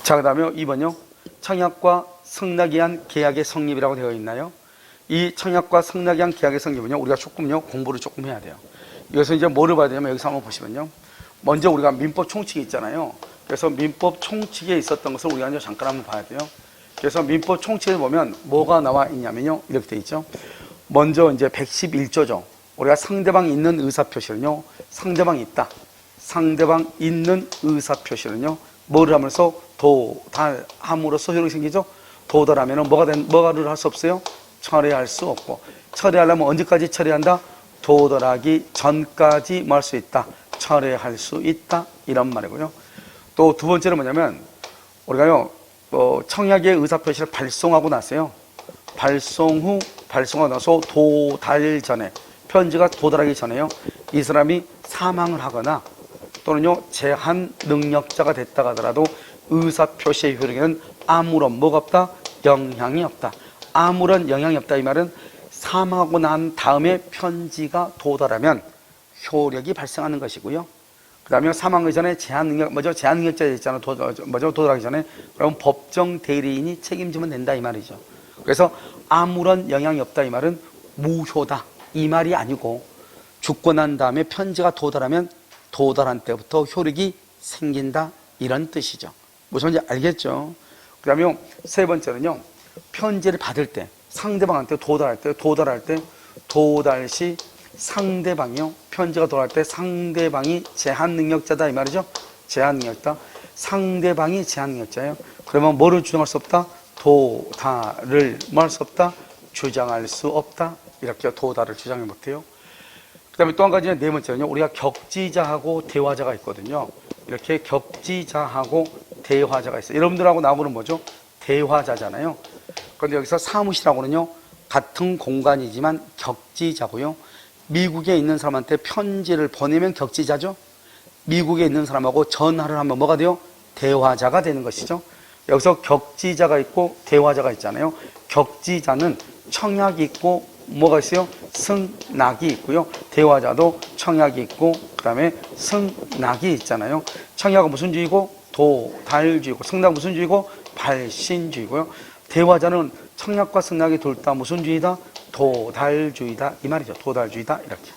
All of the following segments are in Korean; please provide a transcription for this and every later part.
자, 그 다음에 2번요. 청약과 승낙에 의한 계약의 성립이라고 되어 있나요? 이 청약과 승낙에 의한 계약의 성립은요, 우리가 조금요, 공부를 조금 해야 돼요. 이것은 이제 뭐를 봐야 되냐면, 여기서 한번 보시면요. 먼저 우리가 민법 총칙이 있잖아요. 그래서 민법 총칙에 있었던 것을 우리가 이제 잠깐 한번 봐야 돼요. 그래서 민법 총칙을 보면 뭐가 나와 있냐면요, 이렇게 돼 있죠. 먼저 이제 111조죠. 우리가 상대방이 있는 의사표시는요, 상대방이 있다. 상대방 있는 의사표시는요, 뭐를 하면서 도달함으로써 효력이 생기죠. 도달하면은 뭐가를 할 수 없어요? 철회할 수 없고, 철회하려면 언제까지 철회한다? 도달하기 전까지 뭐 할 수 있다? 철회할 수 있다, 이런 말이고요. 또 두 번째는 뭐냐면, 우리가요, 청약의 의사표시를 발송하고 났어요. 발송하고 나서 도달 전에, 편지가 도달하기 전에요, 이 사람이 사망을 하거나 또는요, 제한 능력자가 됐다고 하더라도 의사표시의 효력에는 아무런 뭐가 없다? 영향이 없다. 아무런 영향이 없다, 이 말은 사망하고 난 다음에 편지가 도달하면 효력이 발생하는 것이고요. 그 다음에 사망하기 전에 제한 능력자 있잖아. 도달하기 전에. 그럼 법정 대리인이 책임지면 된다, 이 말이죠. 그래서 아무런 영향이 없다, 이 말은 무효다, 이 말이 아니고, 죽고 난 다음에 편지가 도달하면 도달한 때부터 효력이 생긴다, 이런 뜻이죠. 무슨 말인지 알겠죠? 그 다음에 세 번째는요, 편지를 받을 때, 상대방한테 도달할 때, 도달 시 상대방이요, 편지가 도달할 때 상대방이 제한 능력자다, 이 말이죠. 제한 능력자. 상대방이 제한 능력자예요. 그러면 뭐를 주장할 수 없다? 도달을 뭐 할 수 없다? 주장할 수 없다. 이렇게 도달을 주장을 못해요. 그 다음에 또 한 가지는 네 번째는요, 우리가 격지자하고 대화자가 있거든요. 이렇게 격지자하고 대화자가 있어요. 여러분들하고 나하고는 뭐죠? 대화자잖아요. 그런데 여기서 사무실하고는요, 같은 공간이지만 격지자고요. 미국에 있는 사람한테 편지를 보내면 격지자죠. 미국에 있는 사람하고 전화를 하면 뭐가 돼요? 대화자가 되는 것이죠. 여기서 격지자가 있고 대화자가 있잖아요. 격지자는 청약이 있고 뭐가 있어요? 승낙이 있고요. 대화자도 청약이 있고 그 다음에 승낙이 있잖아요. 청약은 무슨 주의고? 도달주의고, 승낙은 무슨 주의고? 발신주의고요. 대화자는 청약과 승낙이 둘 다 무슨 주의다? 도달주의다, 이 말이죠. 도달주의다, 이렇게.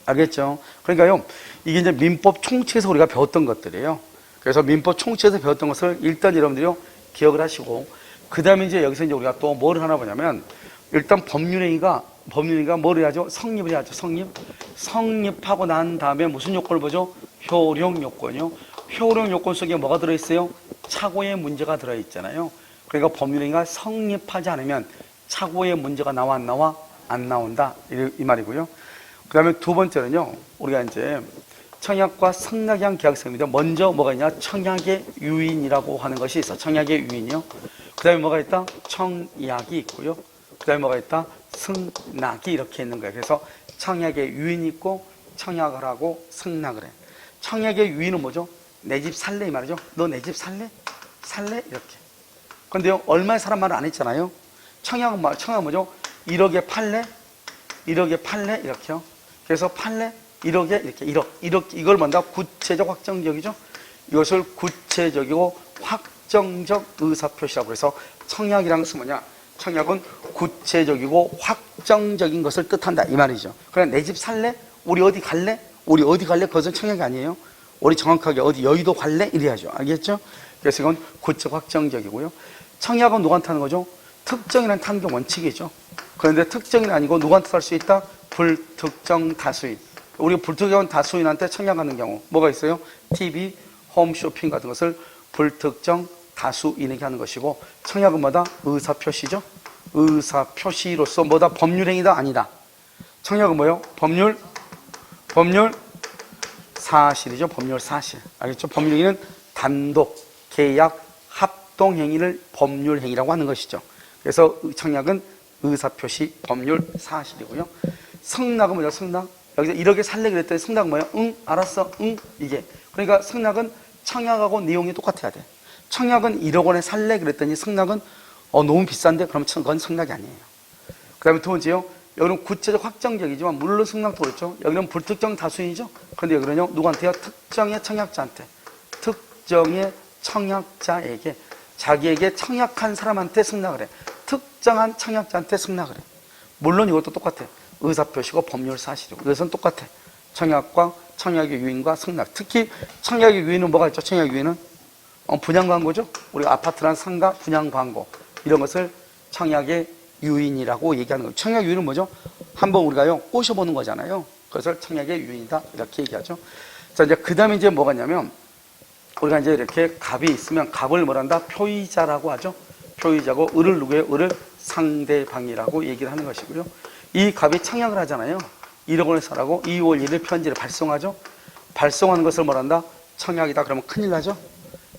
알겠죠? 그러니까요, 이게 이제 민법 총칙에서 우리가 배웠던 것들이에요. 그래서 민법 총칙에서 배웠던 것을 일단 여러분들이요, 기억을 하시고, 그 다음에 이제 여기서 이제 우리가 또 뭘 하나 보냐면, 일단 법률행위가 뭘 해야죠? 성립을 해야죠. 성립하고 난 다음에 무슨 요건을 보죠? 효력 요건이요. 효력 요건 속에 뭐가 들어있어요? 착오의 문제가 들어있잖아요. 그러니까 법률행위가 성립하지 않으면 착오의 문제가 나와 안 나와? 안 나온다, 이 말이고요. 그 다음에 두 번째는요, 우리가 이제 청약과 승낙에 의한 계약성입니다. 먼저 뭐가 있냐? 청약의 유인이라고 하는 것이 있어. 청약의 유인이요. 그 다음에 뭐가 있다? 청약이 있고요. 그 다음에 뭐가 있다? 승낙이 이렇게 있는 거예요. 그래서 청약의 유인이 있고 청약을 하고 승낙을 해. 청약의 유인은 뭐죠? 내 집 살래, 이 말이죠. 너 내 집 살래? 살래? 이렇게. 그런데요, 얼마의 사람 말을 안 했잖아요. 청약은 뭐죠? 1억에 팔래? 1억에 팔래? 이렇게요. 그래서 팔래? 1억에 이렇게 1억. 이걸 뭔가 구체적 확정적이죠. 이것을 구체적이고 확정적 의사표시라고 해서 청약이라는 것은 뭐냐? 청약은 구체적이고 확정적인 것을 뜻한다, 이 말이죠. 그냥 내 집 살래? 우리 어디 갈래? 우리 어디 갈래? 그것은 청약이 아니에요. 우리 정확하게 어디 여의도 갈래? 이래야죠. 알겠죠? 그래서 이건 구체적 확정적이고요. 청약은 누구한테 하는 거죠? 특정인한테 하는 게 원칙이죠. 그런데 특정인이 아니고 누구한테 할 수 있다? 불특정 다수인. 우리 불특정 다수인한테 청약하는 경우 뭐가 있어요? TV, 홈쇼핑 같은 것을 불특정 다수인에게 하는 것이고, 청약은 뭐다? 의사표시죠. 의사표시로서 뭐다? 법률행위다, 아니다. 청약은 뭐예요? 법률 사실이죠. 법률 사실. 알겠죠? 법률행위는 단독, 계약, 합동행위를 법률행위라고 하는 것이죠. 그래서 청약은 의사표시, 법률 사실이고요. 승낙은 뭐죠? 승낙. 여기서 1억에 살래 그랬더니 승낙은 뭐예요? 응, 알았어, 응, 이게. 그러니까 승낙은 청약하고 내용이 똑같아야 돼. 청약은 1억 원에 살래 그랬더니 승낙은 너무 비싼데, 그러면 그건 승낙이 아니에요. 그 다음에 두 번째요, 여기는 구체적 확정적이지만 물론 승낙도 그렇죠. 여기는 불특정 다수인이죠. 그런데 여기는요, 누구한테요? 특정의 청약자한테. 특정의 청약자에게, 자기에게 청약한 사람한테 승낙을 해. 특정한 청약자한테 승낙을 해. 물론 이것도 똑같아. 의사표시고 법률 사실이고 이것은 똑같아. 청약과 청약의 유인과 승낙. 특히 청약의 유인은 뭐가 있죠? 청약의 유인은 분양 광고죠. 우리가 아파트란 상가 분양 광고, 이런 것을 청약의 유인이라고 얘기하는 거예요. 청약 유인은 뭐죠? 한번 우리가요 꼬셔보는 거잖아요. 그것을 청약의 유인이다 이렇게 얘기하죠. 자, 이제 그 다음에 이제 뭐가 있냐면, 우리가 이제 이렇게 갑이 있으면 갑을 뭐란다? 표의자라고 하죠. 표의자고, 을을 누구예요? 을을 상대방이라고 얘기를 하는 것이고요. 이 갑이 청약을 하잖아요. 1억 원을 사라고 2월 1일 편지를 발송하죠. 발송하는 것을 뭐란다? 청약이다. 그러면 큰일 나죠.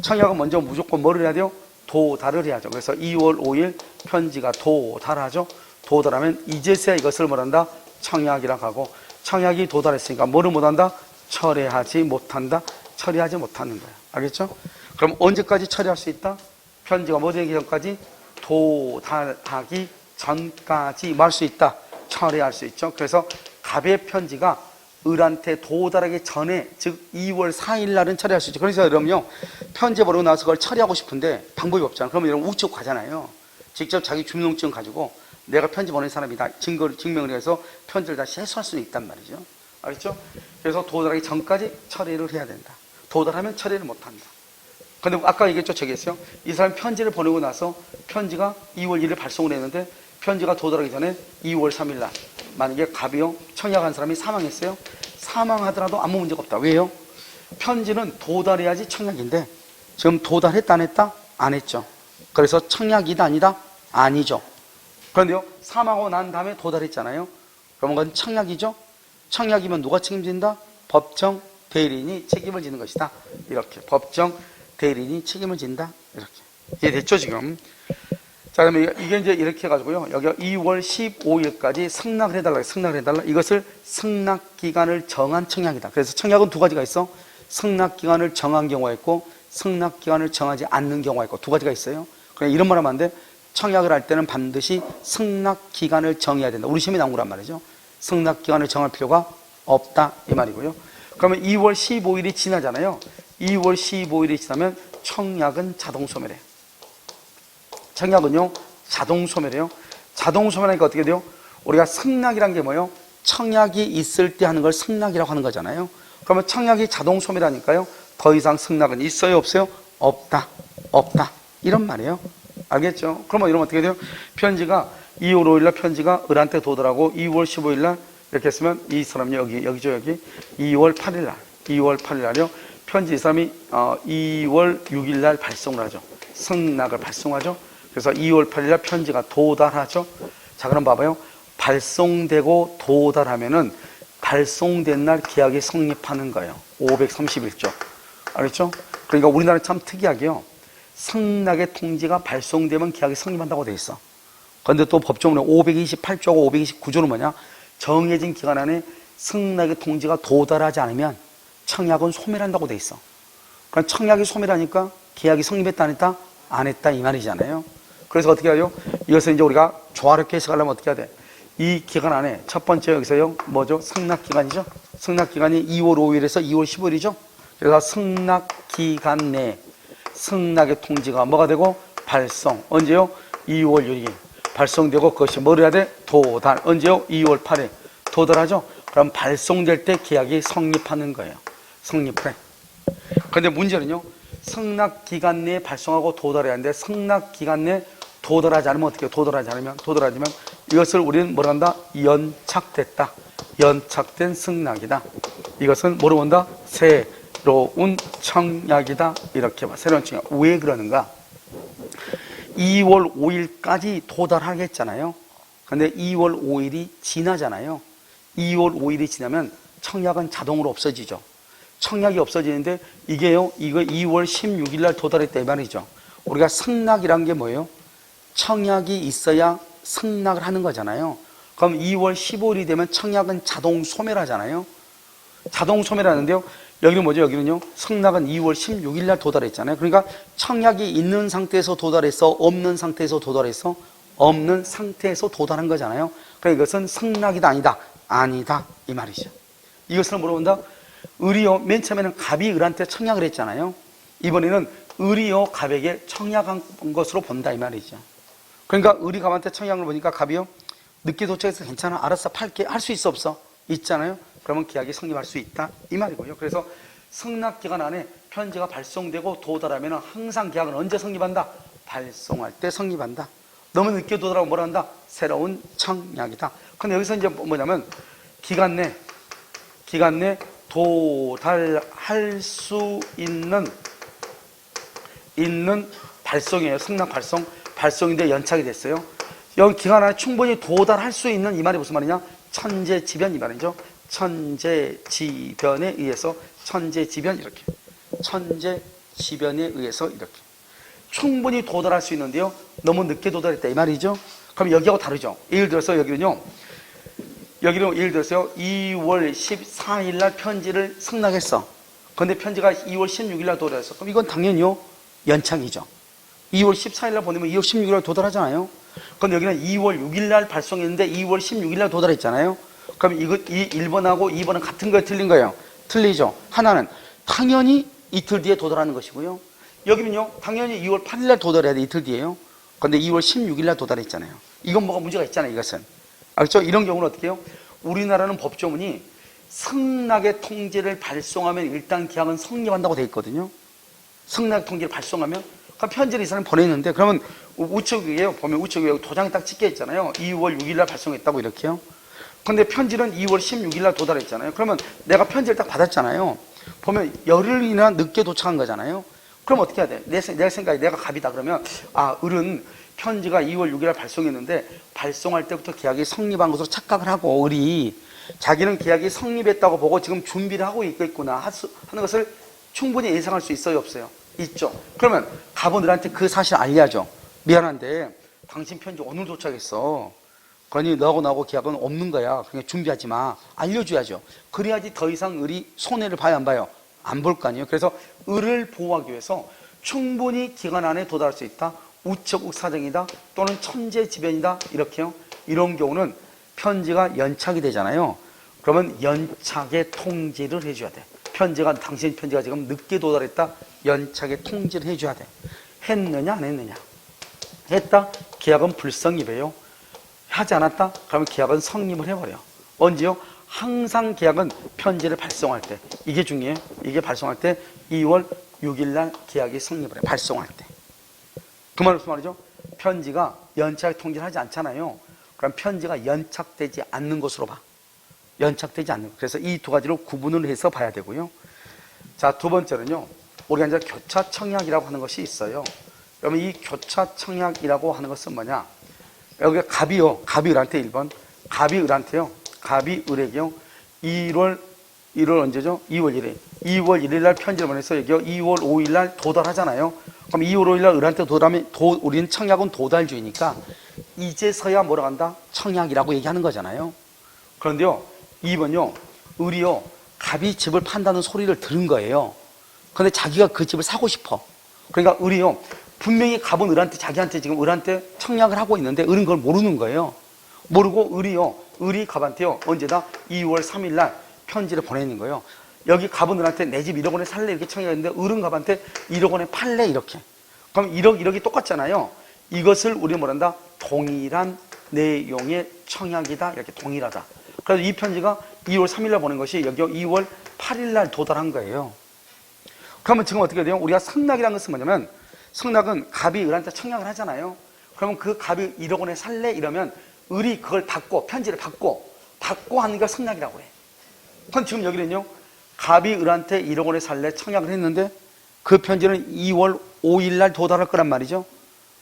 청약은 먼저 무조건 뭐를 해야 돼요? 도달을 해야죠. 그래서 2월 5일 편지가 도달하죠. 도달하면 이제서야 이것을 뭐란다? 청약이라고 하고, 청약이 도달했으니까 뭐를 못한다? 철회하지 못한다. 처리하지 못하는 거예요. 알겠죠? 그럼 언제까지 처리할 수 있다? 편지가 뭐 되기 전까지? 도달하기 전까지 뭐 할 수 있다? 처리할 수 있죠. 그래서 갑의 편지가 을한테 도달하기 전에, 즉 2월 4일 날은 처리할 수 있죠. 그래서 여러분요, 편지 보내고 나서 그걸 처리하고 싶은데 방법이 없잖아요. 그러면 여러분 우측 가잖아요. 직접 자기 주민등록증 가지고 내가 편지 보낸 사람이다 증명을 해서 편지를 다시 해소할 수는 있단 말이죠. 알겠죠? 그래서 도달하기 전까지 처리를 해야 된다. 도달하면 처리를 못한다. 근데 아까 얘기했죠. 저기 했어요. 이 사람이 편지를 보내고 나서 편지가 2월 1일 발송을 했는데, 편지가 도달하기 전에 2월 3일 날 만약에 갑이요 청약한 사람이 사망했어요. 사망하더라도 아무 문제가 없다. 왜요? 편지는 도달해야지 청약인데 지금 도달했다 안 했다? 안 했죠. 그래서 청약이다 아니다? 아니죠. 그런데요, 사망하고 난 다음에 도달했잖아요. 그러면 그건 청약이죠. 청약이면 누가 책임진다? 법정 대리인이 책임을 지는 것이다. 이렇게 법정 대리인이 책임을 진다. 이렇게 이해됐죠 지금? 자, 그러면 이게 이제 이렇게 해가지고요, 여기 2월 15일까지 승낙을 해달라. 승낙을 해달라. 이것을 승낙기간을 정한 청약이다. 그래서 청약은 두 가지가 있어. 승낙기간을 정한 경우가 있고 승낙기간을 정하지 않는 경우가 있고 두 가지가 있어요. 그냥 이런 말 하면 안 돼. 청약을 할 때는 반드시 승낙기간을 정해야 된다. 우리 시험에 나온 거란 말이죠. 승낙기간을 정할 필요가 없다 이 말이고요. 그러면 2월 15일이 지나잖아요. 2월 15일이 지나면 청약은 자동 소멸해. 청약은요 자동 소멸해요. 자동 소멸하니까 어떻게 돼요? 우리가 승낙이란 게 뭐예요? 청약이 있을 때 하는 걸 승낙이라고 하는 거잖아요. 그러면 청약이 자동 소멸하니까요, 더 이상 승낙은 있어요 없어요? 없다. 없다 이런 말이에요. 알겠죠? 그러면 이러면 어떻게 돼요? 편지가 2월 5일 날 편지가 을한테 도달하고 2월 15일 날 이렇게 했으면 이 사람이 여기죠. 여기 2월 8일 날이요 편지, 이 사람이 2월 6일 날 발송을 하죠. 승낙을 발송하죠. 그래서 2월 8일 날 편지가 도달하죠. 자, 그럼 봐봐요. 발송되고 도달하면은 발송된 날 계약이 성립하는 거예요. 531조. 알겠죠? 그러니까 우리나라 참 특이하게요, 승낙의 통지가 발송되면 계약이 성립한다고 돼 있어. 그런데 또 법조문에 528조하고 529조는 뭐냐? 정해진 기간 안에 승낙의 통지가 도달하지 않으면 청약은 소멸한다고 돼 있어. 그러니까 청약이 소멸하니까 계약이 성립했다 안 했다? 안 했다 이 말이잖아요. 그래서 어떻게 해요? 이것을 이제 우리가 조화롭게 해석하려면 어떻게 해야 돼? 이 기간 안에 첫 번째 여기서요 뭐죠? 승낙기간이죠. 승낙기간이 2월 5일에서 2월 15일이죠. 그래서 승낙기간 내 승낙의 통지가 뭐가 되고 발송. 언제요? 2월 6일 발송되고 그것이 뭐를 해야 돼? 도달. 언제요? 2월 8일 도달하죠. 그럼 발송될 때 계약이 성립하는 거예요. 성립해. 그런데 문제는요, 승낙기간 내에 발송하고 도달해야 하는데 승낙기간 내에 도달하지 않으면 어떻게 해요? 도달하지면 이것을 우리는 뭐라 한다? 연착됐다. 연착된 승낙이다. 이것은 뭐로 본다? 새로운 청약이다. 이렇게 봐. 새로운 청약. 왜 그러는가? 2월 5일까지 도달하겠잖아요. 근데 2월 5일이 지나잖아요. 2월 5일이 지나면 청약은 자동으로 없어지죠. 청약이 없어지는데 이거 2월 16일 날 도달했다 이 말이죠. 우리가 승낙이란 게 뭐예요? 청약이 있어야 승낙을 하는 거잖아요. 그럼 2월 15일이 되면 청약은 자동 소멸하잖아요. 자동 소멸하는데요, 여기는 뭐죠? 여기는요, 승낙은 2월 16일 날 도달했잖아요. 그러니까 청약이 있는 상태에서 도달했어? 없는 상태에서 도달했어? 없는 상태에서 도달한 거잖아요. 그러니까 이것은 승낙이다 아니다? 아니다 이 말이죠. 이것을 물어본다. 을이요, 맨 처음에는 갑이 을한테 청약을 했잖아요. 이번에는 을이요 갑에게 청약한 것으로 본다 이 말이죠. 그러니까 을이 갑한테 청약을 보니까 갑이요 늦게 도착해서 괜찮아 알았어 팔게 할 수 있어 없어? 있잖아요. 그러면 계약이 성립할 수 있다 이 말이고요. 그래서 승낙기간 안에 편지가 발송되고 도달하면 항상 계약은 언제 성립한다? 발송할 때 성립한다. 너무 늦게 도달하고 뭐라 한다? 새로운 청약이다. 근데 여기서 이제 뭐냐면 기간 내 도달할 수 있는 발송이에요. 승낙 발송인데 연착이 됐어요. 여기 기간 안에 충분히 도달할 수 있는 이 말이 무슨 말이냐? 천재지변 이 말이죠. 천재지변에 의해서 천재지변에 의해서 이렇게 충분히 도달할 수 있는데요. 너무 늦게 도달했다 이 말이죠. 그럼 여기하고 다르죠. 예를 들어서 여기는 예를 들어서 2월 14일 날 편지를 승낙했어. 그런데 편지가 2월 16일 날 도달했어. 그럼 이건 당연히요 연착이죠. 2월 14일 날 보내면 2월 16일 날 도달하잖아요. 그런데 여기는 2월 6일 날 발송했는데 2월 16일 날 도달했잖아요. 그럼 이 1번하고 2번은 같은 거예요? 틀린 거예요? 틀리죠. 하나는 당연히 이틀 뒤에 도달하는 것이고요. 여기는요 당연히 2월 8일 날 도달해야 돼. 이틀 뒤에요. 그런데 2월 16일 날 도달했잖아요. 이건 뭐가 문제가 있잖아요. 이것은 알죠? 이런 경우는 어떻게 해요? 우리나라는 법조문이 승낙의 통지를 발송하면 일단 계약은 성립한다고 돼 있거든요. 승낙 통지를 발송하면 그러니까 편지를 이 사람이 보냈는데 그러면 우측에 보면 우측에 도장이 딱 찍혀 있잖아요. 2월 6일 날 발송했다고 이렇게요. 근데 편지는 2월 16일 날 도달했잖아요. 그러면 내가 편지를 딱 받았잖아요. 보면 열흘이나 늦게 도착한 거잖아요. 그럼 어떻게 해야 돼? 내 생각에 내가 갑이다 그러면 을은 편지가 2월 6일 날 발송했는데 발송할 때부터 계약이 성립한 것으로 착각을 하고 을이 자기는 계약이 성립했다고 보고 지금 준비를 하고 있겠구나 하는 것을 충분히 예상할 수 있어요 없어요? 있죠. 그러면 갑은 을한테 그 사실을 알려야죠. 미안한데 당신 편지 오늘 도착했어. 그러니 너하고 나하고 계약은 없는 거야. 그냥 준비하지 마. 알려줘야죠. 그래야지 더 이상 을이 손해를 봐야 안 봐요? 안 볼 거 아니에요. 그래서 을을 보호하기 위해서 충분히 기간 안에 도달할 수 있다. 우체국 사정이다 또는 천재지변이다 이렇게요. 이런 경우는 편지가 연착이 되잖아요. 그러면 연착의 통지를 해줘야 돼. 당신 편지가 지금 늦게 도달했다. 연착의 통지를 해줘야 돼. 했느냐 안 했느냐? 했다? 계약은 불성립이에요. 하지 않았다? 그러면 계약은 성립을 해버려. 언제요? 항상 계약은 편지를 발송할 때 이게 중요해요. 이게 발송할 때 2월 6일 날 계약이 성립을 해. 발송할 때. 그 말은 무슨 말이죠? 편지가 연착 통지를 하지 않잖아요. 그럼 편지가 연착되지 않는 것으로 봐. 연착되지 않는 것. 그래서 이 두 가지로 구분을 해서 봐야 되고요. 자, 두 번째는요. 우리가 이제 교차 청약이라고 하는 것이 있어요. 그러면 이 교차 청약이라고 하는 것은 뭐냐? 여기 갑이요. 갑이 을한테 1번. 갑이 을한테요. 갑이 을에게요. 2월 언제죠? 2월 1일. 2월 1일 날 편지를 보내서 여기요. 2월 5일 날 도달하잖아요. 그럼 2월 5일 날 을한테 도달하면 우리는 청약은 도달주의니까 이제서야 뭐라고 한다? 청약이라고 얘기하는 거잖아요. 그런데요. 2번요. 을이요. 갑이 집을 판다는 소리를 들은 거예요. 그런데 자기가 그 집을 사고 싶어. 그러니까 을이요. 분명히 갑은 자기한테 지금 을한테 청약을 하고 있는데 을은 그걸 모르는 거예요. 모르고 을이 갑한테요. 언제다? 2월 3일 날 편지를 보내는 거예요. 여기 갑은 을한테 내 집 1억 원에 살래 이렇게 청약했는데 을은 갑한테 1억 원에 팔래 이렇게. 그럼 1억이 똑같잖아요. 이것을 우리는 뭐란다? 동일한 내용의 청약이다. 이렇게 동일하다. 그래서 이 편지가 2월 3일 날 보낸 것이 여기 2월 8일 날 도달한 거예요. 그러면 지금 어떻게 돼요? 우리가 승낙이라는 것은 뭐냐면 승낙은 갑이 을한테 청약을 하잖아요. 그러면 그 갑이 1억 원에 살래 이러면 을이 그걸 편지를 받고 하는 게 승낙이라고 해. 그럼 지금 여기는요. 갑이 을한테 1억 원에 살래 청약을 했는데 그 편지는 2월 5일 날 도달할 거란 말이죠.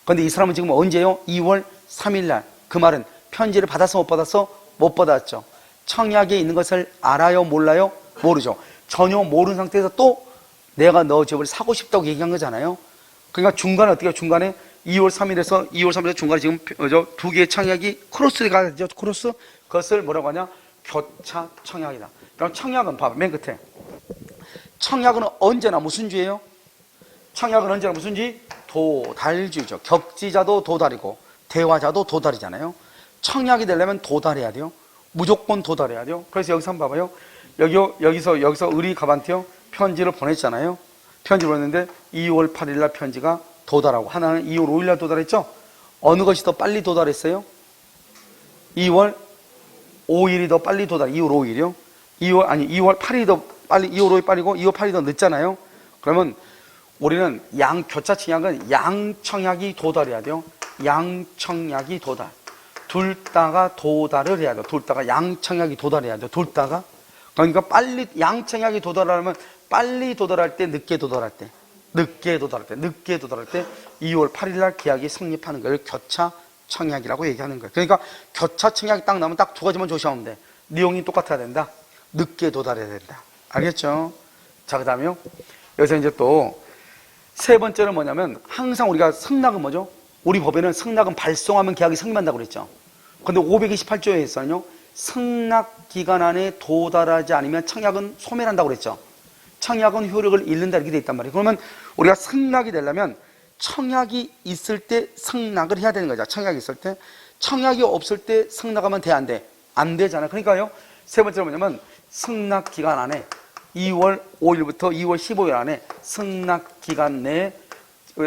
그런데 이 사람은 지금 언제요? 2월 3일 날. 그 말은 편지를 받아서 못 받았어? 못 받았죠. 청약에 있는 것을 알아요? 몰라요? 모르죠. 전혀 모르는 상태에서 또 내가 너 집을 사고 싶다고 얘기한 거잖아요. 그러니까 중간에 어떻게 해요? 중간에 2월 3일에서 중간에 지금 두 개의 청약이 크로스가 되죠. 크로스. 그것을 뭐라고 하냐? 교차 청약이다. 그럼 청약은 봐봐. 맨 끝에. 청약은 언제나 무슨 주예요? 청약은 언제나 무슨 주? 도달주죠. 격지자도 도달이고 대화자도 도달이잖아요. 청약이 되려면 도달해야 돼요. 무조건 도달해야 돼요. 그래서 여기서 한번 봐봐요. 여기서 을이 갑한테요. 편지를 보냈잖아요. 편지 보냈는데 2월 8일 날 편지가 도달하고, 하나는 2월 5일 날 도달했죠. 어느 것이 더 빨리 도달했어요? 2월 5일이 더 빨리 도달. 2월 5일이요? 2월 8일이 더 빨리, 2월 5일 빠르고 2월 8일이 더 늦잖아요. 그러면 우리는 교차 청약은 양청약이 도달해야 돼요. 양청약이 도달. 둘 다가 도달을 해야 돼요. 둘 다가 양청약이 도달해야 돼요. 둘 다가. 그러니까 빨리 양청약이 도달하려면 빨리 도달할 때, 늦게 도달할 때, 늦게 도달할 때 2월 8일 날 계약이 성립하는 걸 교차 청약이라고 얘기하는 거예요. 그러니까 교차 청약이 딱 나오면 딱 두 가지만 조심하면 돼. 내용이 똑같아야 된다. 늦게 도달해야 된다. 알겠죠? 자, 그 다음에요. 여기서 이제 또 세 번째는 뭐냐면, 항상 우리가 승낙은 뭐죠? 우리 법에는 승낙은 발송하면 계약이 성립한다고 그랬죠. 근데 528조에서는요, 승낙 기간 안에 도달하지 않으면 청약은 소멸한다고 그랬죠. 청약은 효력을 잃는다 이렇게 돼 있단 말이에요. 그러면 우리가 승낙이 되려면 청약이 있을 때 승낙을 해야 되는 거죠. 청약이 있을 때. 청약이 없을 때 승낙하면 돼, 안 돼? 안 되잖아요. 그러니까요, 세 번째는 뭐냐면, 승낙 기간 안에 2월 5일부터 2월 15일 안에 승낙 기간 내에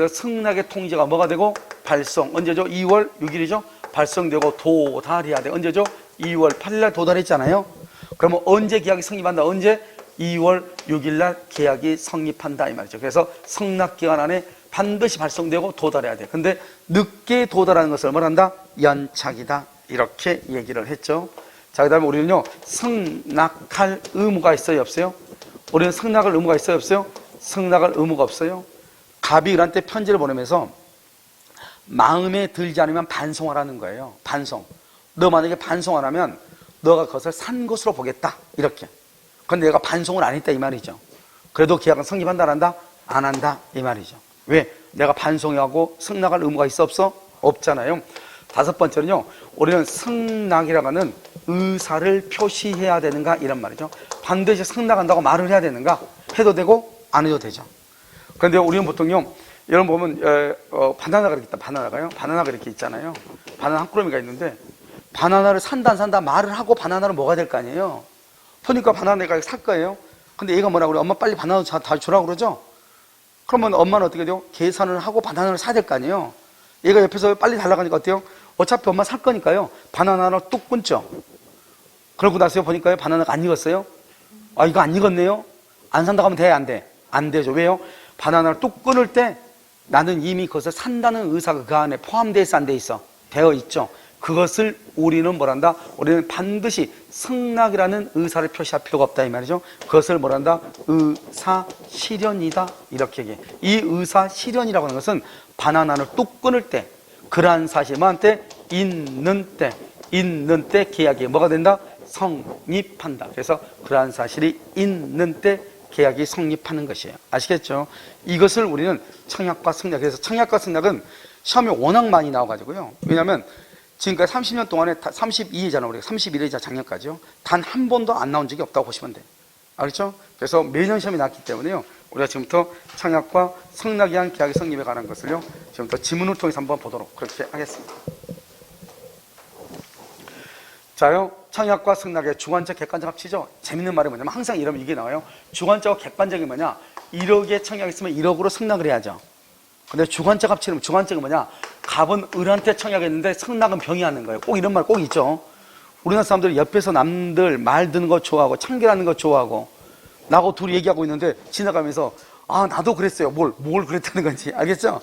승낙의 통지가 뭐가 되고 발송, 언제죠? 2월 6일이죠? 발송되고 도달해야 돼. 언제죠? 2월 8일 날 도달했잖아요. 그러면 언제 계약이 성립한다? 언제? 2월 6일 날 계약이 성립한다 이 말이죠. 그래서 승낙 기간 안에 반드시 발송되고 도달해야 돼. 근데 늦게 도달하는 것을 뭐란다? 연착이다. 이렇게 얘기를 했죠. 자, 그 다음에 우리는요, 승낙할 의무가 있어요, 없어요? 우리는 승낙할 의무가 있어요, 없어요? 승낙할 의무가 없어요. 갑이 을한테 편지를 보내면서 마음에 들지 않으면 반송하라는 거예요. 반송. 너 만약에 반송 안 하면 너가 그것을 산 것으로 보겠다. 이렇게. 그런데 내가 반송을 안 했다 이 말이죠. 그래도 계약은 성립한다 안 한다? 안 한다 이 말이죠. 왜? 내가 반송하고 승낙할 의무가 있어 없어? 없잖아요. 다섯 번째는요, 우리는 승낙이라고 하는 의사를 표시해야 되는가 이런 말이죠. 반드시 승낙한다고 말을 해야 되는가? 해도 되고 안 해도 되죠. 그런데 우리는 보통요, 여러분 보면 바나나가 이렇게 있다. 바나나가 이렇게 있잖아요. 바나나 한 꾸러미가 있는데 바나나를 산다 안 산다 말을 하고 바나나를 먹어야 될 거 아니에요. 그러니까 바나나 내가 살 거예요. 근데 얘가 뭐라고 그래? 엄마 빨리 바나나 다 주라고 그러죠? 그러면 엄마는 어떻게 돼요? 계산을 하고 바나나를 사야 될 거 아니에요. 얘가 옆에서 빨리 달라고 하니까 어때요? 어차피 엄마 살 거니까요, 바나나를 뚝 끊죠. 그러고 나서 보니까요, 바나나가 안 익었어요. 아, 이거 안 익었네요. 안 산다고 하면 돼, 안 돼? 안 되죠. 왜요? 바나나를 뚝 끊을 때 나는 이미 그것을 산다는 의사가 그 안에 포함되어 있어, 안 돼 있어? 되어 있죠. 그것을 우리는 뭐란다? 우리는 반드시 승낙이라는 의사를 표시할 필요가 없다 이 말이죠. 그것을 뭐란다? 의사실현이다 이렇게 얘기해. 이 의사실현이라고 하는 것은 바나나를 뚝 끊을 때, 그러한 사실만 때, 있는 때 계약이 뭐가 된다? 성립한다. 그래서 그러한 사실이 있는 때 계약이 성립하는 것이에요. 아시겠죠? 이것을 우리는 청약과 승낙. 그래서 청약과 승낙은 시험에 워낙 많이 나와가지고요. 왜냐하면 지금까지 30년 동안에 32회잖아요. 우리가 31회자 작년까지요. 단 한 번도 안 나온 적이 없다고 보시면 돼요. 알겠죠? 그래서 매년 시험이 났기 때문에요. 우리가 지금부터 청약과 승낙에 의한 계약의 성립에 관한 것을요, 지금부터 지문을 통해서 한번 보도록 그렇게 하겠습니다. 자요, 청약과 승낙의 주관적, 객관적 합치죠. 재밌는 말이 뭐냐면 항상 이러면 이게 나와요. 주관적과 객관적이 뭐냐? 1억에 청약이 있으면 1억으로 승낙을 해야죠. 근데 주관적 합치는, 주관적이 뭐냐? 갑은 을한테 청약했는데 승낙은 병이 하는 거예요. 꼭 이런 말 꼭 있죠. 우리나라 사람들이 옆에서 남들 말 듣는 거 좋아하고 참견하는 거 좋아하고, 나하고 둘이 얘기하고 있는데 지나가면서 아, 나도 그랬어요. 뭘 그랬다는 건지 알겠죠?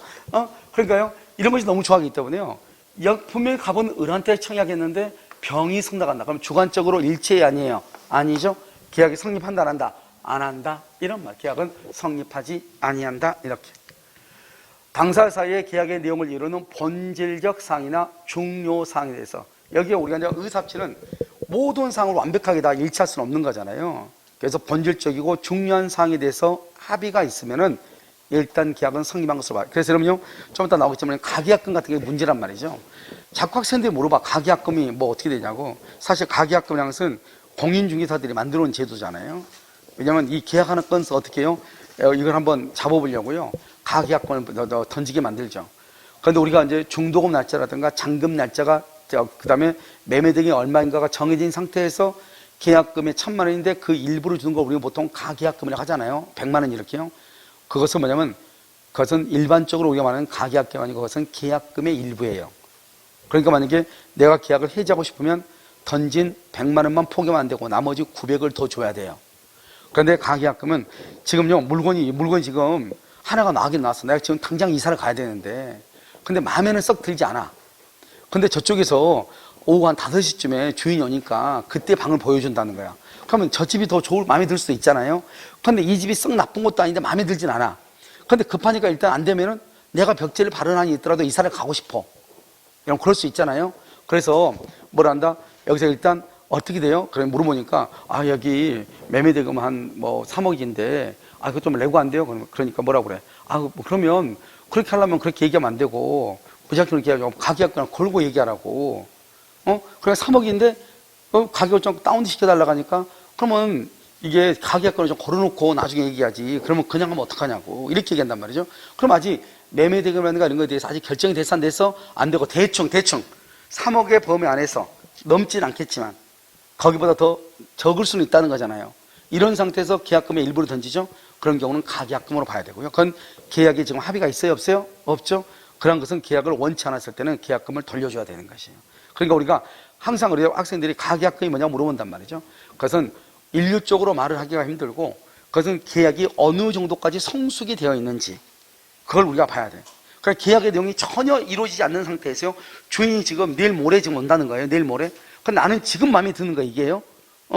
그러니까요, 이런 것이 너무 좋아하기 때문에요, 분명히 갑은 을한테 청약했는데 병이 승낙한다. 그럼 주관적으로 일체이 아니에요? 아니죠. 계약이 성립한다 안 한다? 안 한다. 이런 말. 계약은 성립하지 아니한다. 이렇게. 당사 사이의 계약의 내용을 이루는 본질적 사항이나 중요 사항에 대해서, 여기에 우리가 이제 의사합치는 모든 사항을 완벽하게 다 일치할 수는 없는 거잖아요. 그래서 본질적이고 중요한 사항에 대해서 합의가 있으면은 일단 계약은 성립한 것으로 봐요. 그래서 여러분요, 좀 이따 나오겠지만 가계약금 같은 게 문제란 말이죠. 자꾸 학생들이 물어봐. 가계약금이 뭐 어떻게 되냐고. 사실 가계약금이라는 것은 공인중개사들이 만들어 온 제도잖아요. 왜냐하면 이 계약하는 건서 어떻게 해요? 이걸 한번 잡아보려고요, 가계약금을 던지게 만들죠. 그런데 우리가 이제 중도금 날짜라든가 잔금 날짜가, 그 다음에 매매 등이 얼마인가가 정해진 상태에서 계약금이 1,000만 원인데 그 일부를 주는 걸 우리가 보통 가계약금이라고 하잖아요. 100만 원 이렇게요. 그것은 뭐냐면 그것은 일반적으로 우리가 말하는 가계약금이 아니고 그것은 계약금의 일부예요. 그러니까 만약에 내가 계약을 해지하고 싶으면 던진 100만 원만 포기하면 안 되고 나머지 900을 더 줘야 돼요. 그런데 가계약금은 지금요 물건이 지금 하나가 나긴 나왔어. 내가 지금 당장 이사를 가야 되는데 근데 마음에는 썩 들지 않아. 근데 저쪽에서 오후 한 5시쯤에 주인이 오니까 그때 방을 보여준다는 거야. 그러면 저 집이 더 마음에 들 수도 있잖아요. 근데 이 집이 썩 나쁜 것도 아닌데 마음에 들진 않아. 근데 급하니까 일단 안 되면은 내가 벽지를 바른 한이 있더라도 이사를 가고 싶어. 이런 그럴 수 있잖아요. 그래서 뭘 한다? 여기서 일단 어떻게 돼요? 그래 물어보니까 여기 매매대금 한 뭐 3억인데 그거 좀 레고 안 돼요? 그러니까 뭐라고 그래? 뭐 그러면 그렇게 하려면 그렇게 얘기하면 안 되고 무작정 이렇게 얘기하고 가격을 걸고 얘기하라고. 그래 3억인데 가격을 좀 다운 시켜달라고 하니까 그러면 이게 가격권을 좀 걸어놓고 나중에 얘기하지. 그러면 그냥 하면 어떡하냐고. 이렇게 얘기한단 말이죠. 그럼 아직 매매대금이라든가 이런 거에 대해서 아직 결정이 됐어 안 됐어? 안 되고 대충 3억의 범위 안에서 넘진 않겠지만 거기보다 더 적을 수는 있다는 거잖아요. 이런 상태에서 계약금의 일부를 던지죠. 그런 경우는 가계약금으로 봐야 되고요. 그건 계약에 지금 합의가 있어요 없어요? 없죠. 그런 것은 계약을 원치 않았을 때는 계약금을 돌려줘야 되는 것이에요. 그러니까 우리가 항상 우리 학생들이 가계약금이 뭐냐고 물어본단 말이죠. 그것은 일률적으로 말을 하기가 힘들고 그것은 계약이 어느 정도까지 성숙이 되어 있는지 그걸 우리가 봐야 돼요. 그러니까 계약의 내용이 전혀 이루어지지 않는 상태에서요. 주인이 지금 내일 모레 지금 온다는 거예요. 내일 모레. 근데 나는 지금 마음에 드는 거예요. 이게요.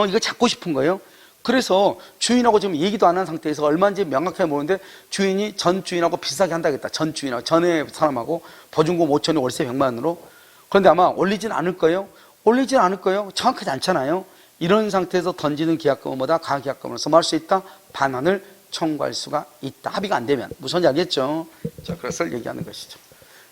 이거 잡고 싶은 거예요. 그래서 주인하고 지금 얘기도 안 한 상태에서 얼마인지 명확하게 모르는데 주인이 전 주인하고 비슷하게 한다겠다. 전 주인하고 전에 사람하고 보증금 5천에 월세 100만 원으로. 그런데 아마 올리진 않을 거예요. 올리진 않을 거예요. 정확하지 않잖아요. 이런 상태에서 던지는 계약금은 뭐다? 가계약금으로서 뭐 할 수 있다? 반환을 청구할 수가 있다. 합의가 안 되면. 무슨 알겠죠? 자, 그것을 얘기하는 것이죠.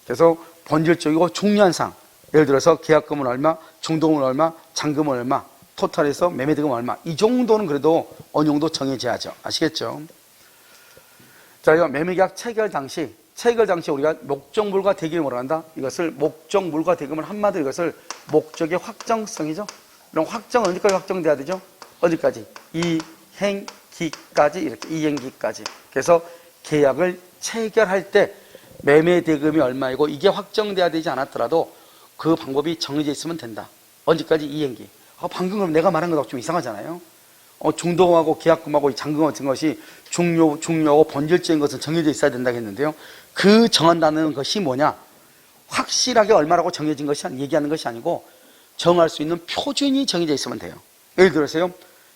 그래서 본질적이고 중요한 사항. 예를 들어서 계약금은 얼마, 중도금은 얼마, 잔금은 얼마, 토탈에서 매매대금은 얼마. 이 정도는 그래도 어느 정도 정해져야죠. 아시겠죠? 자, 이거 매매계약 체결 당시 우리가 목적물과 대금을 뭐라 한다? 이것을 목적물과 대금을 한마디로 이것을 목적의 확정성이죠. 그럼 확정은 어디까지 확정돼야 되죠? 어디까지? 이행기까지 이렇게 이행기까지. 그래서 계약을 체결할 때 매매대금이 얼마이고 이게 확정돼야 되지 않았더라도 그 방법이 정해져 있으면 된다. 언제까지? 이행기. 방금 그럼 내가 말한 것하고 좀 이상하잖아요. 중도금하고 계약금하고 잔금 같은 것이 중요하고 본질적인 것은 정해져 있어야 된다고 했는데요. 그 정한다는 것이 뭐냐? 확실하게 얼마라고 정해진 것이 얘기하는 것이 아니고 정할 수 있는 표준이 정해져 있으면 돼요. 예를 들어서요.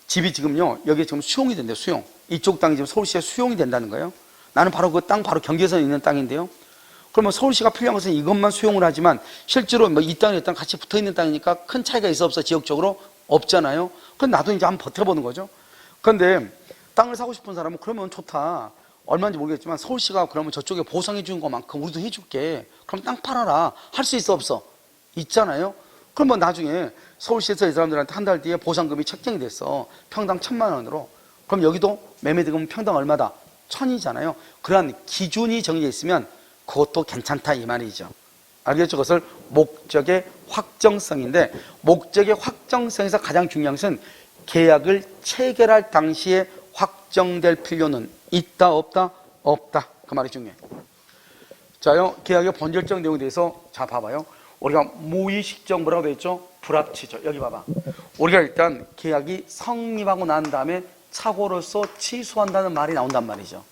집이 지금요. 여기 지금 수용이 된대요. 수용. 이쪽 땅이 지금 서울시에 수용이 된다는 거예요. 나는 바로 그 땅 바로 경계선에 있는 땅인데요. 그러면 서울시가 필요한 것은 이것만 수용을 하지만 실제로 뭐 이 땅이랑 이 땅 같이 붙어 있는 땅이니까 큰 차이가 있어 없어 지역적으로 없잖아요. 그럼 나도 이제 한번 버텨보는 거죠. 그런데 땅을 사고 싶은 사람은 그러면 좋다. 얼마인지 모르겠지만 서울시가 그러면 저쪽에 보상해 주는 것만큼 우리도 해줄게. 그럼 땅 팔아라. 할 수 있어 없어? 있잖아요. 그러면 나중에 서울시에서 이 사람들한테 한 달 뒤에 보상금이 책정이 됐어. 평당 1,000만 원으로. 그럼 여기도 매매대금 평당 얼마다? 1,000이잖아요. 그러한 기준이 정해져 있으면 그것도 괜찮다 이 말이죠. 알겠죠? 그것을 목적의 확정성인데 목적의 확정성에서 가장 중요한 것은 계약을 체결할 당시에 확정될 필요는 있다 없다? 없다. 그 말이 중요해요. 자요, 계약의 본질적 내용에 대해서 자 봐봐요. 우리가 무의식적 뭐라고 되어 있죠? 불합치죠. 여기 봐봐. 우리가 일단 계약이 성립하고 난 다음에 착오로서 취소한다는 말이 나온단 말이죠.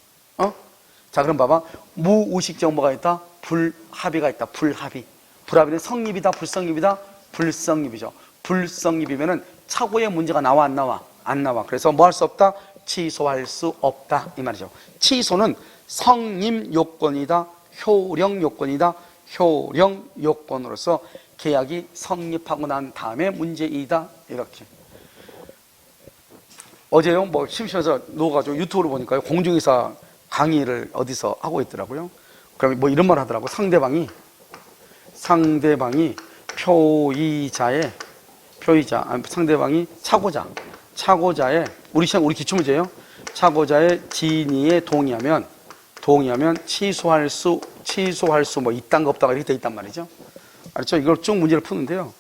자, 그럼 봐봐. 무의식적 뭐가 있다? 불합의가 있다. 불합의. 불합의는 성립이다, 불성립이다? 불성립이죠. 불성립이면은 착오의 문제가 나와, 안 나와? 안 나와. 그래서 뭐 할 수 없다? 취소할 수 없다. 이 말이죠. 취소는 성립 요건이다, 효력 요건이다, 효력 요건으로서 계약이 성립하고 난 다음에 문제이다. 이렇게. 어제요, 뭐, 심심해서 누워가지고 유튜브를 보니까요, 공중이사 강의를 어디서 하고 있더라고요. 그러면 뭐 이런 말 하더라고. 상대방이 상대방이 차고자의 우리 기출문제예요. 차고자의 진위에 동의하면 취소할 수 뭐 있단가 없다가 이렇게 돼 있단 말이죠. 알죠? 이걸 쭉 문제를 푸는데요.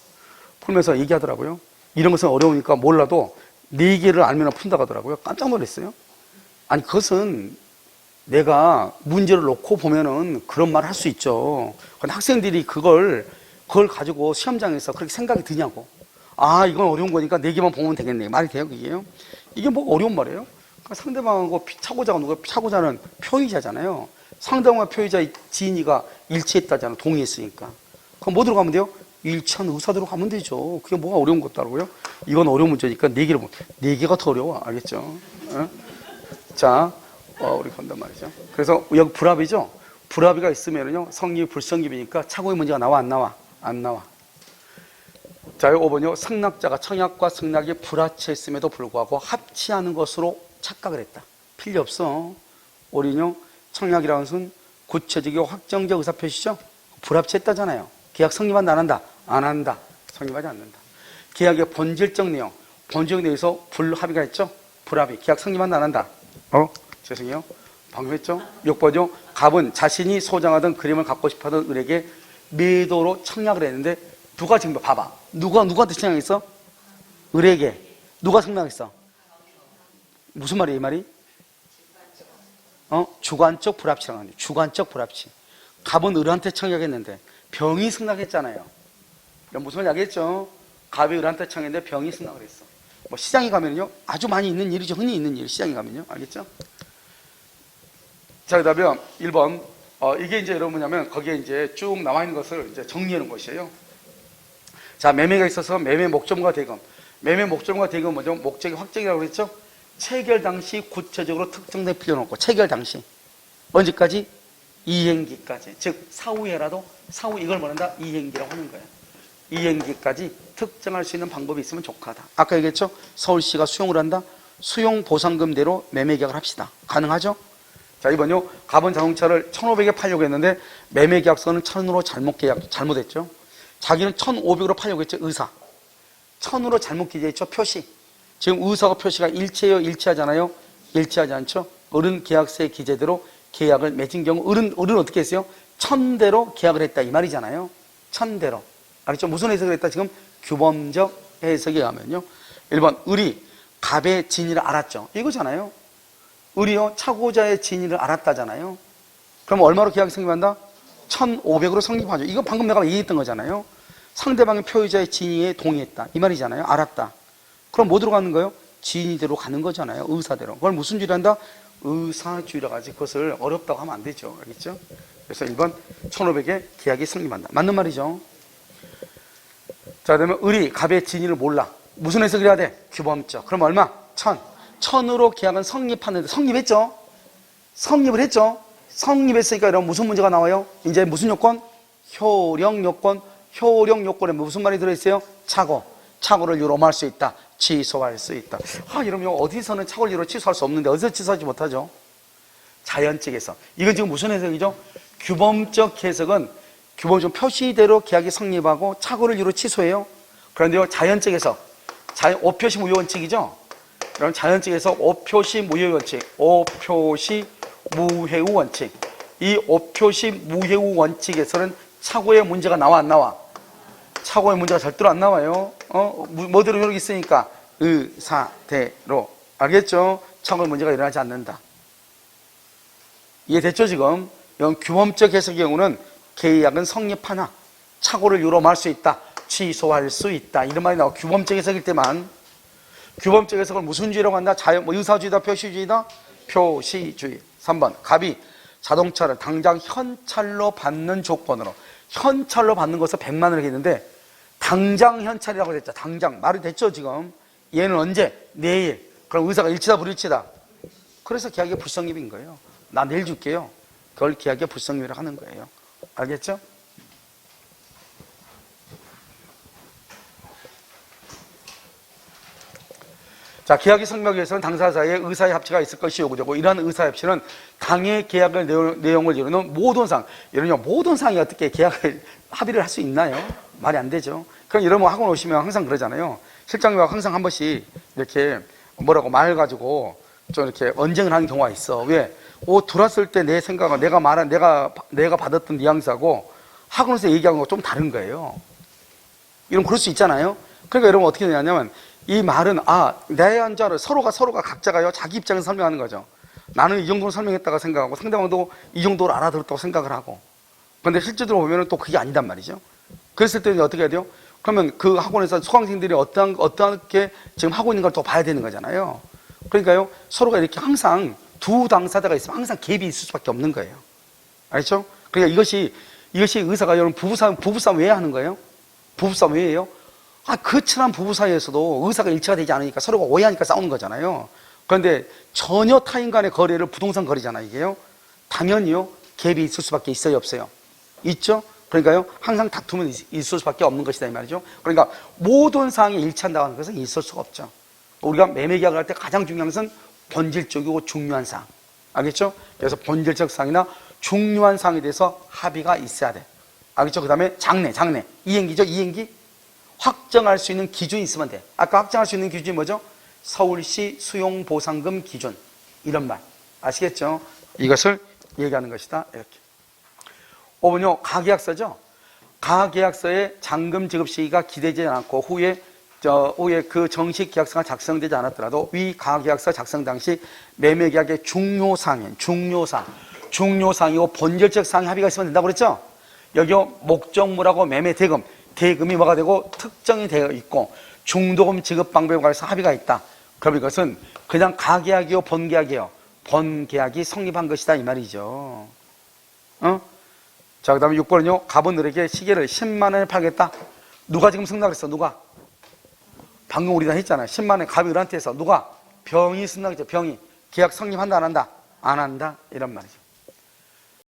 풀면서 얘기하더라고요. 이런 것은 어려우니까 몰라도 4개를 알면 푼다고 하더라고요. 깜짝 놀랐어요. 아니 그것은 내가 문제를 놓고 보면은 그런 말을 할 수 있죠. 근데 학생들이 그걸 가지고 시험장에서 그렇게 생각이 드냐고. 아, 이건 어려운 거니까 네 개만 보면 되겠네. 말이 돼요, 그게요? 이게 뭐 어려운 말이에요? 그러니까 상대방하고 차고자가 누가, 차고자는 표의자잖아요. 상대방과 표의자의 지인이가 일치했다잖아. 동의했으니까. 그럼 뭐 들어가면 돼요? 일치한 의사대로 가면 되죠. 그게 뭐가 어려운 것다고요? 이건 어려운 문제니까 네 개를 네 개가 더 어려워. 알겠죠? 어? 자, 우리 건단 말이죠. 그래서 여기 불합이죠? 불합이가 있으면요, 성립, 불성립이니까 차고의 문제가 나와, 안 나와? 안 나와. 자, 5번요. 승낙자가 청약과 승낙이 불합치했음에도 불구하고 합치하는 것으로 착각을 했다. 필요 없어. 우리는요, 청약이라는 것은 구체적이고 확정적 의사표시죠? 불합치했다잖아요. 계약 성립한다, 안 한다? 안 한다. 성립하지 않는다. 계약의 본질적 내용, 본질적 내용에서 불합의가 있죠? 불합의. 계약 성립한다, 안 한다? 죄송해요. 방금 했죠? 6번요. 갑은 자신이 소장하던 그림을 갖고 싶어하던 을에게 매도로 청약을 했는데 누가 지금 봐봐. 누구한테 청약했어? 을에게. 누가 청약했어? 무슨 말이야, 이 말이? 주관적 불합치라는 거예요. 주관적 불합치. 갑은 을한테 청약했는데 병이 승낙했잖아요. 무슨 말인지 알겠죠? 갑이 을한테 청약했는데 병이 승낙을 했어. 뭐 시장에 가면요, 아주 많이 있는 일이죠. 흔히 있는 일. 시장에 가면요. 알겠죠? 자, 그 다음에 1번. 이게 이제 여러분 뭐냐면 거기에 이제 쭉 나와 있는 것을 이제 정리하는 것이에요. 자, 매매가 있어서 매매 목적과 대금. 매매 목적과 대금은 뭐죠? 목적이 확정이라고 그랬죠? 체결 당시 구체적으로 특정된 필요는 없고, 체결 당시. 언제까지? 이행기까지. 즉, 사후에라도, 사후 이걸 뭐란다? 이행기라고 하는 거예요. 이행기까지 특정할 수 있는 방법이 있으면 족하다. 아까 얘기했죠? 서울시가 수용을 한다? 수용 보상금대로 매매 계약을 합시다. 가능하죠? 자, 이번요. 갑은 자동차를 1,500에 팔려고 했는데 매매 계약서는 1,000으로 잘못했죠. 자기는 1,500으로 팔려고 했죠. 의사. 1,000으로 잘못 기재했죠. 표시. 지금 의사가 표시가 일치해요? 일치하잖아요? 일치하지 않죠? 을은 계약서의 기재대로 계약을 맺은 경우 을은 어떻게 했어요? 1,000대로 계약을 했다 이 말이잖아요. 1,000대로. 알겠죠? 무슨 해석을 했다? 지금 규범적 해석에 가면요. 1번 을이 갑의 진위를 알았죠. 이거잖아요. 을이요 차고자의 진위를 알았다잖아요. 그럼 얼마로 계약이 성립한다? 1,500으로 성립하죠. 이거 방금 내가 얘기했던 거잖아요. 상대방의 표의자의 진위에 동의했다 이 말이잖아요. 알았다. 그럼 뭐 들어가는 거예요? 진위대로 가는 거잖아요. 의사대로. 그걸 무슨 주의를 한다? 의사주의라고 하지. 그것을 어렵다고 하면 안 되죠. 알겠죠? 그래서 1번 1,500에 계약이 성립한다. 맞는 말이죠. 자, 그러면 을이 갑의 진위를 몰라. 무슨 해석을 해야 돼? 규범적. 그럼 얼마? 1,000으로 계약은 성립하는데 성립했죠? 성립을 했죠? 성립했으니까 여러분 무슨 문제가 나와요? 이제 무슨 요건? 효력 요건. 효력 요건에 무슨 말이 들어있어요? 차고를 유로할 수 있다. 취소할 수 있다. 여러분 어디서는 차고를 유로 취소할 수 없는데 어디서 취소하지 못하죠? 자연적에서. 이건 지금 무슨 해석이죠? 규범적 해석은 규범적 표시대로 계약이 성립하고 차고를 유로 취소해요. 그런데요 자연적에서 5표시 무효 원칙이죠? 그럼 자연적에서 5표시 무효 원칙, 5표시 무효 원칙. 이 5표시 무효 원칙에서는 차고의 문제가 나와 안 나와? 차고의 문제가 절대로 안 나와요. 뭐대로 여기 있으니까 의사대로. 알겠죠? 차고의 문제가 일어나지 않는다. 이해됐죠 지금? 이런 규범적 해석의 경우는 계약은 성립하나 차고를 유로할 수 있다. 취소할 수 있다. 이런 말이 나와. 규범적 해석일 때만. 규범적 해석을 무슨 주의라고 한다? 의사주의다, 표시주의다? 표시주의. 3번. 갑이 자동차를 당장 현찰로 받는 조건으로. 현찰로 받는 것을 100만 원을 했는데 당장 현찰이라고 했죠. 당장. 말이 됐죠 지금? 얘는 언제? 내일. 그럼 의사가 일치다 불일치다? 그래서 계약의 불성립인 거예요. 나 내일 줄게요. 그걸 계약의 불성립이라고 하는 거예요. 알겠죠? 자, 계약이 성립하기 위해서는 당사 사이에 의사의 합치가 있을 것이 요구되고 이러한 의사의 합치는 당의 계약을 내용을 이루는 모든 상. 이런 모든 상이 어떻게 계약을 합의를 할 수 있나요? 말이 안 되죠. 그럼 여러분 학원 오시면 항상 그러잖아요. 실장님하고 항상 한 번씩 이렇게 뭐라고 말 가지고 좀 이렇게 언쟁을 하는 경우가 있어. 왜? 들어왔을 때 내 생각은 내가 받았던 뉘앙스하고 학원에서 얘기하는 거 좀 다른 거예요. 이런 그럴 수 있잖아요. 그러니까 여러분 어떻게 되냐면 이 말은 내 한자를 서로가 각자가요 자기 입장에서 설명하는 거죠. 나는 이 정도로 설명했다고 생각하고 상대방도 이 정도로 알아들었다고 생각을 하고, 그런데 실제로 보면 또 그게 아니단 말이죠. 그랬을 때 어떻게 해야 돼요? 그러면 그 학원에서 수강생들이 어떻게 지금 하고 있는 걸 또 봐야 되는 거잖아요. 그러니까요, 서로가 이렇게 항상 두 당사자가 있으면 항상 갭이 있을 수밖에 없는 거예요. 알죠? 그러니까 이것이 의사가 여러분 부부싸움 왜 하는 거예요? 부부싸움 왜 해요? 그 친한 부부 사이에서도 의사가 일치가 되지 않으니까 서로가 오해하니까 싸우는 거잖아요. 그런데 전혀 타인 간의 거래를 부동산 거래잖아요, 이게요. 당연히요, 갭이 있을 수밖에 있어요, 없어요? 있죠? 그러니까요, 항상 다툼은 있을 수밖에 없는 것이다, 이 말이죠. 그러니까 모든 사항에 일치한다는 것은 있을 수가 없죠. 우리가 매매 계약을 할 때 가장 중요한 것은 본질적이고 중요한 사항. 알겠죠? 그래서 본질적 사항이나 중요한 사항에 대해서 합의가 있어야 돼. 알겠죠? 그 다음에 장래. 이행기죠, 이행기. 확정할 수 있는 기준이 있으면 돼. 아까 확정할 수 있는 기준이 뭐죠? 서울시 수용보상금 기준. 이런 말. 아시겠죠? 이것을 얘기하는 것이다. 이렇게. 5번요, 가계약서죠? 가계약서의 잔금 지급 시기가 기대되지 않고 후에 그 정식 계약서가 작성되지 않았더라도 위 가계약서 작성 당시 매매계약의 중요사항이고 본질적 사항에 합의가 있으면 된다고 그랬죠? 여기요, 목적물하고 매매 대금이 뭐가 되고 특정이 되어 있고 중도금 지급 방법에 관해서 합의가 있다. 그럼 이것은 그냥 가계약이요, 본계약이요? 본계약이 성립한 것이다, 이 말이죠. 자, 그 다음에 6번은요, 가분들에게 시계를 10만 원에 팔겠다. 누가 지금 승낙을 했어? 누가? 방금 우리가 했잖아요. 10만 원에 가분들한테 해서 누가? 병이 승낙했죠. 병이. 계약 성립한다, 안 한다? 안 한다. 이런 말이죠.